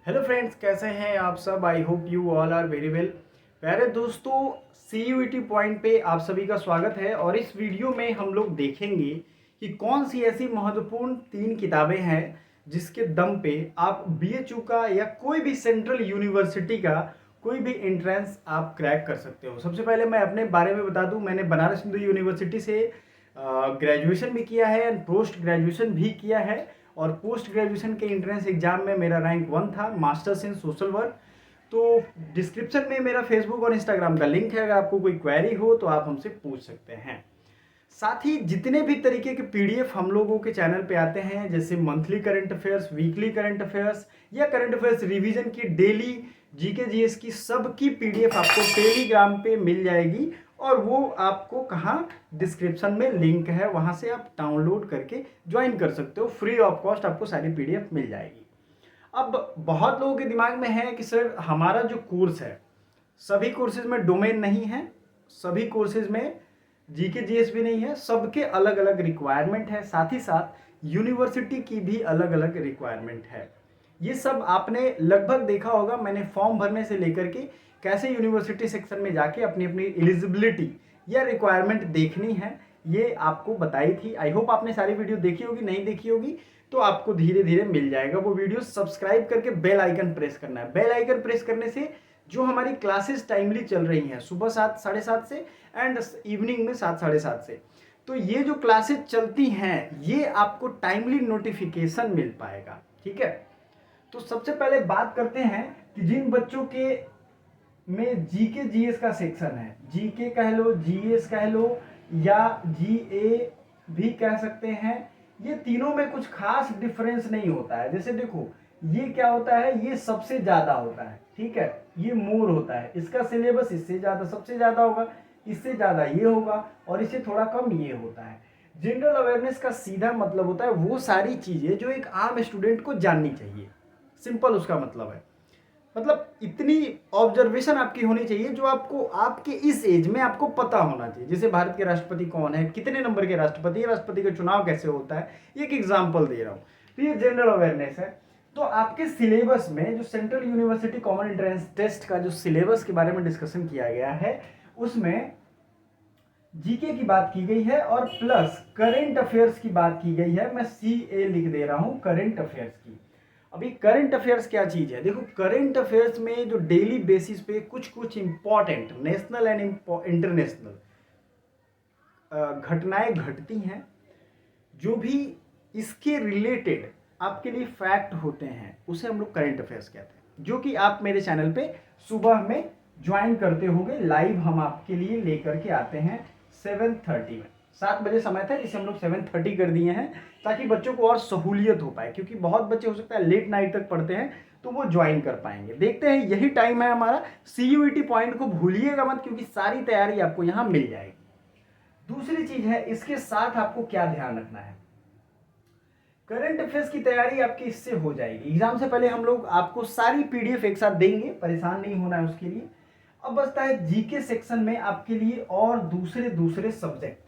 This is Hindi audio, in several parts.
हेलो फ्रेंड्स, कैसे हैं आप सब। I hope you all are very well. प्यारे दोस्तों, CUET पॉइंट पे आप सभी का स्वागत है। और इस वीडियो में हम लोग देखेंगे कि कौन सी ऐसी महत्वपूर्ण 3 किताबें हैं जिसके दम पे आप BHU का या कोई भी सेंट्रल यूनिवर्सिटी का कोई भी एंट्रेंस आप क्रैक कर सकते हो। सबसे पहले मैं अपने बारे में बता दूं, मैंने बनारस हिंदू यूनिवर्सिटी से ग्रेजुएशन भी किया है एंड पोस्ट ग्रेजुएशन भी किया है। और पोस्ट ग्रेजुएशन के एंट्रेंस एग्जाम में मेरा रैंक 1 था, मास्टर्स इन सोशल वर्क। तो डिस्क्रिप्शन में मेरा फेसबुक और इंस्टाग्राम का लिंक है, अगर आपको कोई क्वेरी हो तो आप हमसे पूछ सकते हैं। साथ ही जितने भी तरीके के PDF हम लोगों के चैनल पे आते हैं, जैसे monthly current affairs, weekly current affairs या करंट अफेयर्स रिवीजन की, डेली GK GS की, सबकी PDF आपको टेलीग्राम पे मिल जाएगी। और वो आपको कहाँ, डिस्क्रिप्शन में लिंक है, वहाँ से आप डाउनलोड करके ज्वाइन कर सकते हो। फ्री ऑफ कॉस्ट आपको सारी PDF मिल जाएगी। अब बहुत लोगों के दिमाग में है कि सर हमारा जो कोर्स है, सभी कोर्सेज में डोमेन नहीं है, सभी कोर्सेज में GK GS भी नहीं है, सबके अलग अलग रिक्वायरमेंट है, साथ ही साथ यूनिवर्सिटी की भी अलग अलग रिक्वायरमेंट है। ये सब आपने लगभग देखा होगा। मैंने फॉर्म भरने से लेकर के कैसे यूनिवर्सिटी सेक्शन में जाके अपनी अपनी एलिजिबिलिटी या रिक्वायरमेंट देखनी है, ये आपको बताई थी। आई होप आपने सारी वीडियो देखी होगी, नहीं देखी होगी तो आपको धीरे धीरे मिल जाएगा वो वीडियो। सब्सक्राइब करके बेल आइकन प्रेस करना है। बेल आइकन प्रेस करने से जो हमारी क्लासेस टाइमली चल रही हैं, सुबह 7 साढ़े 7 से एंड इवनिंग में 7 साढ़े 7 से, तो ये जो क्लासेस चलती हैं ये आपको टाइमली नोटिफिकेशन मिल पाएगा। ठीक है, तो सबसे पहले बात करते हैं कि जिन बच्चों के में GK GS का सेक्शन है, GK कह लो, GS कह लो या GA भी कह सकते हैं, ये तीनों में कुछ खास डिफरेंस नहीं होता है। जैसे देखो, ये क्या होता है, ये सबसे ज्यादा होता है, ठीक है, ये मोर होता है, इसका सिलेबस इससे ज्यादा, सबसे ज्यादा होगा, इससे ज्यादा ये होगा और इससे थोड़ा कम ये होता है। जनरल अवेयरनेस का सीधा मतलब होता है वो सारी चीजें जो एक आम स्टूडेंट को जाननी चाहिए। सिंपल उसका मतलब है, मतलब इतनी ऑब्जर्वेशन आपकी होनी चाहिए जो आपको आपके इस एज में आपको पता होना चाहिए। जैसे भारत के राष्ट्रपति कौन है, कितने नंबर के राष्ट्रपति, राष्ट्रपति का चुनाव कैसे होता है, एक एग्जांपल दे रहा हूँ। तो ये जनरल अवेयरनेस है। तो आपके सिलेबस में जो central university common entrance test का जो सिलेबस के बारे में डिस्कशन किया गया है, उसमें GK की बात की गई है और प्लस करेंट अफेयर्स की बात की गई है। मैं CA लिख दे रहा हूं, करेंट अफेयर्स की। अभी करंट अफेयर्स क्या चीज है, देखो करंट अफेयर्स में जो डेली बेसिस पे कुछ कुछ इंपॉर्टेंट नेशनल एंड इंटरनेशनल घटनाएं घटती हैं, जो भी इसके रिलेटेड आपके लिए फैक्ट होते हैं, उसे हम लोग करंट अफेयर्स कहते हैं, जो कि आप मेरे चैनल पे सुबह में ज्वाइन करते होंगे। लाइव हम आपके लिए लेकर के आते हैं 7:30 में। 7 बजे समय था, जिसे हम लोग 7:30 कर दिए हैं ताकि बच्चों को और सहूलियत हो पाए, क्योंकि बहुत बच्चे हो सकता है लेट नाइट तक पढ़ते हैं, तो वो ज्वाइन कर पाएंगे। देखते हैं, यही टाइम है हमारा। CUET पॉइंट को भूलिएगा मत, क्योंकि सारी तैयारी आपको यहाँ मिल जाएगी। दूसरी चीज है, इसके साथ आपको क्या ध्यान रखना है, करंट अफेयर्स की तैयारी आपकी इससे हो जाएगी। एग्जाम से पहले हम लोग आपको सारी PDF एक साथ देंगे, परेशान नहीं होना है उसके लिए। अब बचता है GK सेक्शन में आपके लिए और दूसरे दूसरे सब्जेक्ट।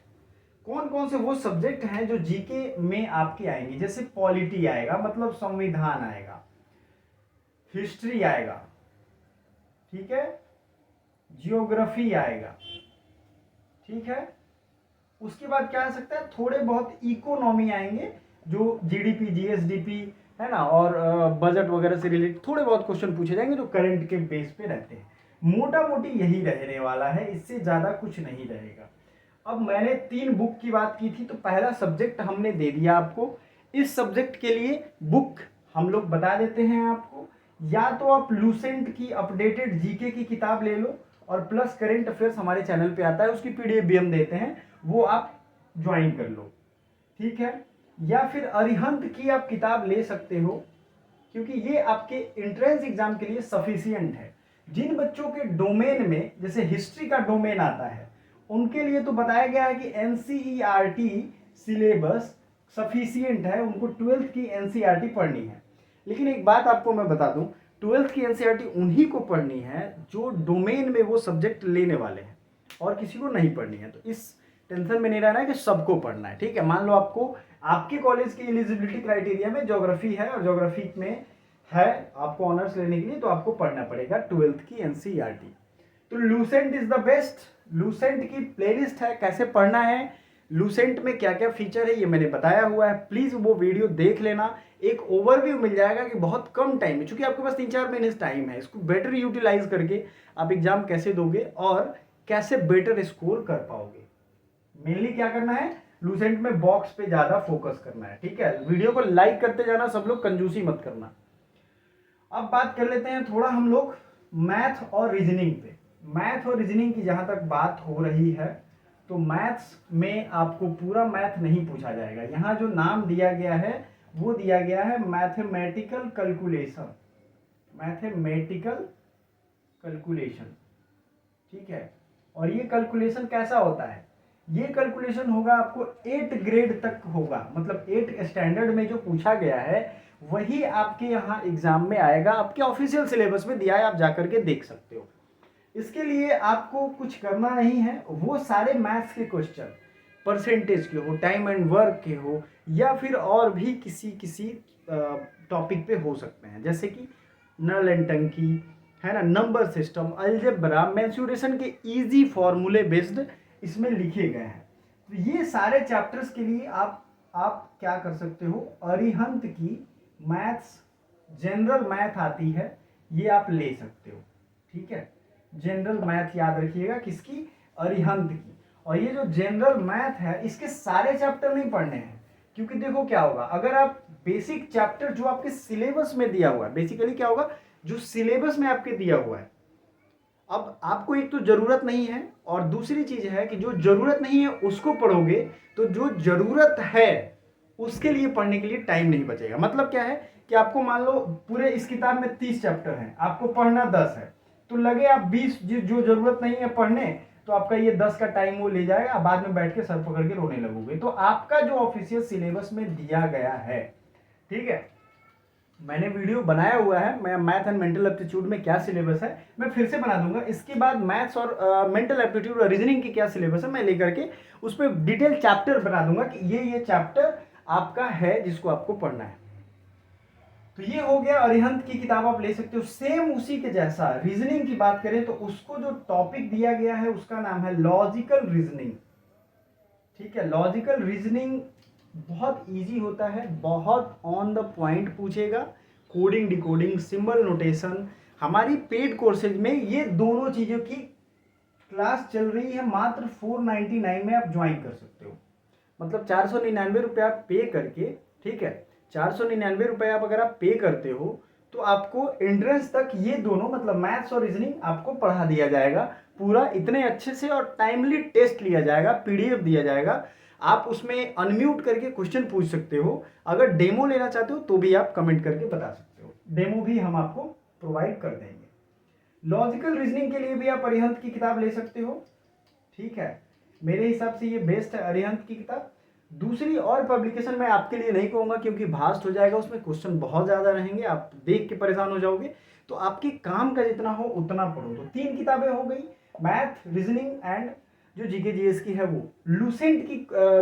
कौन कौन से वो सब्जेक्ट हैं जो GK में आपके आएंगे, जैसे पॉलिटी आएगा, मतलब संविधान आएगा, हिस्ट्री आएगा, ठीक है, जियोग्राफी आएगा, ठीक है, उसके बाद क्या आ सकता है, थोड़े बहुत इकोनॉमी आएंगे, जो GDP GSDP है ना, और बजट वगैरह से रिलेटेड थोड़े बहुत क्वेश्चन पूछे जाएंगे जो करंट के बेस पे रहते हैं। मोटा मोटी यही रहने वाला है, इससे ज्यादा कुछ नहीं रहेगा। अब मैंने 3 बुक की बात की थी, तो पहला सब्जेक्ट हमने दे दिया आपको। इस सब्जेक्ट के लिए बुक हम लोग बता देते हैं आपको, या तो आप लूसेंट की अपडेटेड GK की किताब ले लो, और प्लस करेंट अफेयर्स हमारे चैनल पे आता है, उसकी PDF भी हम देते हैं, वो आप ज्वाइन कर लो, ठीक है। या फिर अरिहंत की आप किताब ले सकते हो, क्योंकि ये आपके एंट्रेंस एग्जाम के लिए सफिशियंट है। जिन बच्चों के डोमेन में, जैसे हिस्ट्री का डोमेन आता है, उनके लिए तो बताया गया है कि NCERT सिलेबस सफिशियंट है, उनको 12th की NCERT पढ़नी है। लेकिन एक बात आपको मैं बता दूं, 12th की NCERT उन्हीं को पढ़नी है जो डोमेन में वो सब्जेक्ट लेने वाले हैं, और किसी को नहीं पढ़नी है। तो इस टेंशन में नहीं रहना है कि सबको पढ़ना है, ठीक है। मान लो आपको आपके कॉलेज की एलिजिबिलिटी क्राइटेरिया में ज्योग्राफी है और ज्योग्राफी में है आपको ऑनर्स लेने के लिए, तो आपको पढ़ना पड़ेगा 12th की एनसीईआरटी। तो Lucent is the best. Lucent की प्लेलिस्ट है, कैसे पढ़ना है, लूसेंट में क्या क्या फीचर है, ये मैंने बताया हुआ है। प्लीज़ वो वीडियो देख लेना, एक ओवरव्यू मिल जाएगा कि बहुत कम टाइम में, चूंकि आपके पास 3-4 महीने टाइम है, इसको बेटर यूटिलाइज करके आप एग्जाम कैसे दोगे और कैसे बेटर स्कोर कर पाओगे। मेनली क्या करना है, लूसेंट में बॉक्स पे ज़्यादा फोकस करना है, ठीक है। वीडियो को लाइक करते जाना, सब लोग, कंजूसी मत करना। अब बात कर लेते हैं थोड़ा हम लोग मैथ और रीजनिंग पे। मैथ और रीजनिंग की जहाँ तक बात हो रही है, तो मैथ्स में आपको पूरा मैथ नहीं पूछा जाएगा। यहाँ जो नाम दिया गया है वो दिया गया है मैथमेटिकल कैलकुलेशन, मैथमेटिकल कैलकुलेशन, ठीक है। और ये कैलकुलेशन कैसा होता है, ये कैलकुलेशन होगा आपको 8 ग्रेड तक होगा, मतलब 8 स्टैंडर्ड में जो पूछा गया है वही आपके यहाँ एग्जाम में आएगा, आपके ऑफिशियल सिलेबस में दिया है, आप जाकर के देख सकते हो। इसके लिए आपको कुछ करना नहीं है, वो सारे मैथ्स के क्वेश्चन परसेंटेज के हो, टाइम एंड वर्क के हो, या फिर और भी किसी टॉपिक पे हो सकते हैं, जैसे कि नल एंड टंकी है ना, नंबर सिस्टम, अलजेब्रा, मेंसुरेशन के इजी फॉर्मूले बेस्ड इसमें लिखे गए हैं। तो ये सारे चैप्टर्स के लिए आप क्या कर सकते हो, अरिहंत की मैथ्स जनरल मैथ आती है, ये आप ले सकते हो, ठीक है। जनरल मैथ याद रखिएगा, किसकी, अरिहंत की। और ये जो जनरल मैथ है इसके सारे चैप्टर नहीं पढ़ने हैं, क्योंकि देखो क्या होगा, अगर आप बेसिक चैप्टर जो आपके सिलेबस में दिया हुआ है, बेसिकली क्या होगा, जो सिलेबस में आपके दिया हुआ है, अब आपको एक तो जरूरत नहीं है, और दूसरी चीज है कि जो जरूरत नहीं है उसको पढ़ोगे तो जो जरूरत है उसके लिए पढ़ने के लिए टाइम नहीं बचेगा। मतलब क्या है कि आपको मान लो पूरे इस किताब में 30 चैप्टर हैं, आपको पढ़ना 10 है, तो लगे आप 20 जो जरूरत नहीं है पढ़ने, तो आपका ये 10 का टाइम वो ले जाएगा, बाद में बैठ के सर पकड़ के रोने लगोगे। तो आपका जो ऑफिशियल सिलेबस में दिया गया है, ठीक है, मैंने वीडियो बनाया हुआ है, मैं मैथ एंड मेंटल एप्टीट्यूड में क्या सिलेबस है मैं फिर से बना दूंगा। इसके बाद मैथ्स और मेंटल एप्टीट्यूड और रीजनिंग की क्या सिलेबस है मैं लेकर के उस पर डिटेल चैप्टर बना दूंगा कि ये चैप्टर आपका है जिसको आपको पढ़ना है। तो ये हो गया, अरिहंत की किताब आप ले सकते हो। सेम उसी के जैसा रीजनिंग की बात करें तो उसको जो टॉपिक दिया गया है उसका नाम है लॉजिकल रीजनिंग, ठीक है। लॉजिकल रीजनिंग बहुत इजी होता है, बहुत ऑन द पॉइंट पूछेगा, कोडिंग डिकोडिंग सिंबल नोटेशन। हमारी पेड कोर्सेज में ये दोनों चीज़ों की क्लास चल रही है, मात्र 499 में आप ज्वाइन कर सकते हो, मतलब 499 रुपये आप पे करके, ठीक है, 499 रुपये आप अगर आप पे करते हो तो आपको एंट्रेंस तक ये दोनों मतलब मैथ्स और रीजनिंग आपको पढ़ा दिया जाएगा पूरा, इतने अच्छे से, और टाइमली टेस्ट लिया जाएगा, पीडीएफ दिया जाएगा, आप उसमें अनम्यूट करके क्वेश्चन पूछ सकते हो। अगर डेमो लेना चाहते हो तो भी आप कमेंट करके बता सकते हो, डेमो भी हम आपको प्रोवाइड कर देंगे। लॉजिकल रीजनिंग के लिए भी आप अरिहंत की किताब ले सकते हो, ठीक है, मेरे हिसाब से ये बेस्ट है अरिहंत की किताब। दूसरी और पब्लिकेशन मैं आपके लिए नहीं कहूँगा क्योंकि भास्ट हो जाएगा, उसमें क्वेश्चन बहुत ज़्यादा रहेंगे, आप देख के परेशान हो जाओगे, तो आपके काम का जितना हो उतना पढ़ो। तो 3 किताबें हो गई, मैथ, रीजनिंग एंड जो जीके जीएस की है वो। लूसेंट की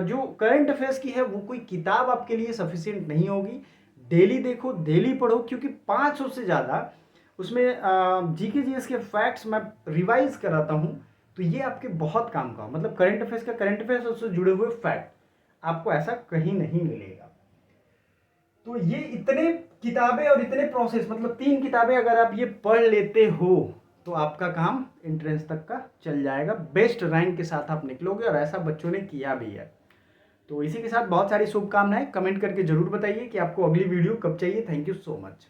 जो करंट अफेयर्स की है वो कोई किताब आपके लिए सफिशिएंट नहीं होगी, डेली देखो, डेली पढ़ो, क्योंकि 500 से ज़्यादा उसमें जीके जीएस के फैक्ट्स मैं रिवाइज कराता हूँ, तो ये आपके बहुत काम का, मतलब करंट अफेयर्स का करंट अफेयर्स उससे जुड़े हुए फैक्ट आपको ऐसा कहीं नहीं मिलेगा। तो ये इतने किताबें और इतने प्रोसेस, मतलब 3 किताबें अगर आप ये पढ़ लेते हो तो आपका काम एंट्रेंस तक का चल जाएगा, बेस्ट रैंक के साथ आप निकलोगे, और ऐसा बच्चों ने किया भी है। तो इसी के साथ बहुत सारी शुभकामनाएं, कमेंट करके जरूर बताइए कि आपको अगली वीडियो कब चाहिए। Thank you so much.